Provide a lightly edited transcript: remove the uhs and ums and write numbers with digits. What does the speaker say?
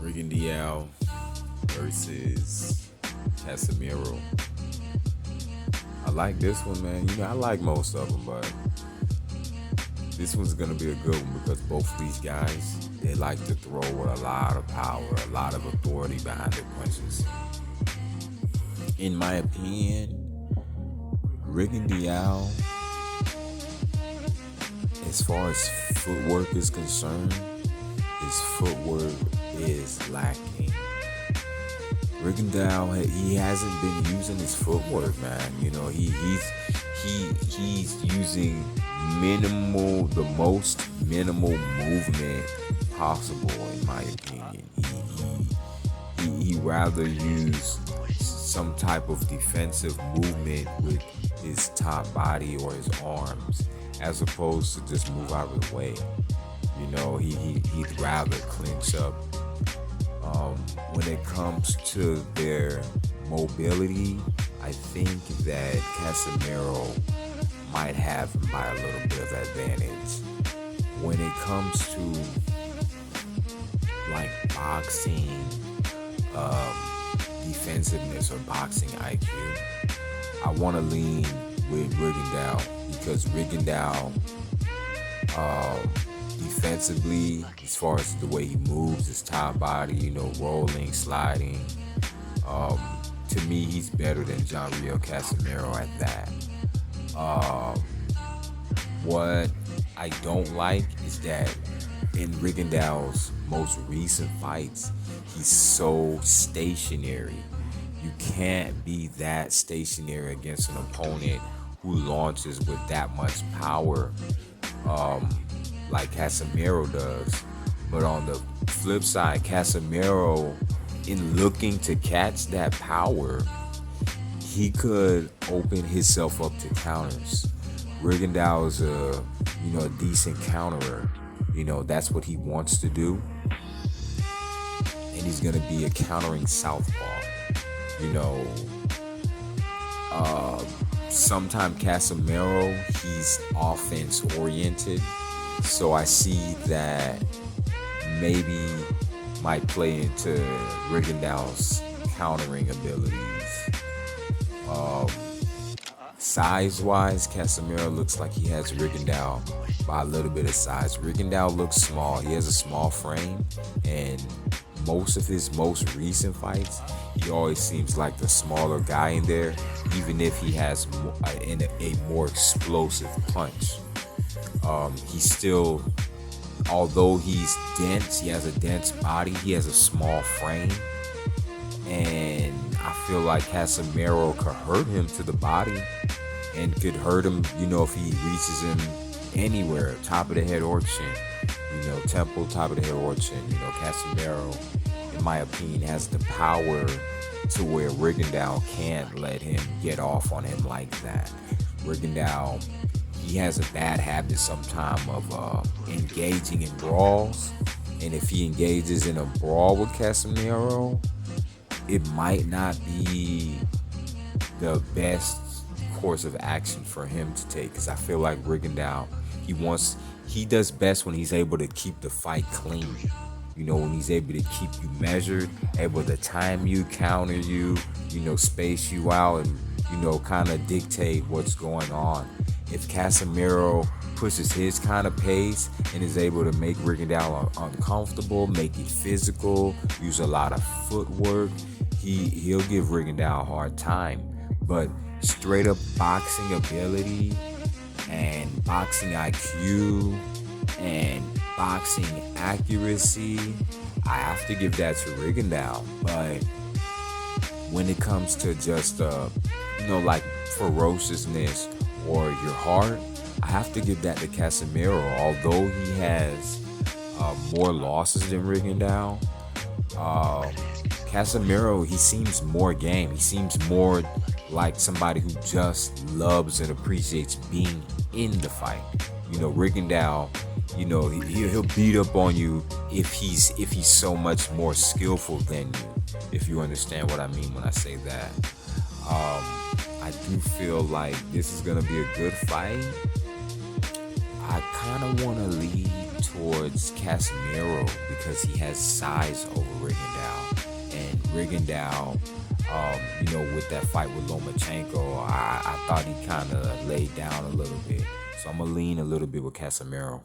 Rigondeaux versus Casimero. I like this one, man. I like most of them, but this one's gonna be a good one because both of these guys, they like to throw with a lot of power, a lot of authority behind their punches. In my opinion, Rigondeaux, as far as footwork is concerned, his footwork is lacking. Rigondeaux, he hasn't been using his footwork, man. He's using the most minimal movement possible, in my opinion. He rather use some type of defensive movement with his top body or his arms, as opposed to just move out of the way. He'd rather clinch up. When it comes to their mobility, I think that Casimero might have him by a little bit of advantage. When it comes to like boxing, defensiveness or boxing IQ, I want to lean with Rigondeaux because Rigondeaux, defensively, as far as the way he moves, his top body, rolling, sliding, to me, he's better than John Riel Casimero at that. What I don't like is that in Rigondeaux's most recent fights, he's so stationary. You can't be that stationary against an opponent who launches with that much power, like Casimero does. But on the flip side, Casimero, in looking to catch that power, he could open himself up to counters. Rigondeaux is a decent counterer. That's what he wants to do. And he's gonna be a countering southpaw. Sometime Casimero, he's offense oriented. So I see that maybe might play into Rigondeaux's countering abilities. Size-wise, Casimero looks like he has Rigondeaux by a little bit of size. Rigondeaux looks small. He has a small frame, and most of his most recent fights, he always seems like the smaller guy in there, even if he has a more explosive punch. He's still, although he's dense, he has a dense body, he has a small frame, and I feel like Casimero could hurt him to the body and could hurt him, if he reaches him anywhere, top of the head or chin, temple, top of the head or chin. Casimero, in my opinion, has the power to where Rigondeaux can't let him get off on him like that. Rigondeaux, he has a bad habit sometime of engaging in brawls, and if he engages in a brawl with Casimero, it might not be the best course of action for him to take, because I feel like Rigondeaux, he does best when he's able to keep the fight clean. When he's able to keep you measured, able to time you, counter you, space you out, and kind of dictate what's going on. If Casimero pushes his kind of pace and is able to make Rigondeaux uncomfortable, make it physical, use a lot of footwork, he'll give Rigondeaux a hard time. But straight up boxing ability and boxing IQ and boxing accuracy, I have to give that to Rigondeaux. But when it comes to just like ferociousness or your heart, I have to give that to Casimero. Although he has more losses than Rigondeaux, Casimero, he seems more game. He seems more like somebody who just loves and appreciates being in the fight. Rigondeaux, he'll beat up on you if he's so much more skillful than you, if you understand what I mean when I say that. I do feel like this is gonna be a good fight. I kind of want to lead towards Casimero because he has size over Rigondeaux. And Rigondeaux, with that fight with Lomachenko, I thought he kind of laid down a little bit. So I'm going to lean a little bit with Casimero.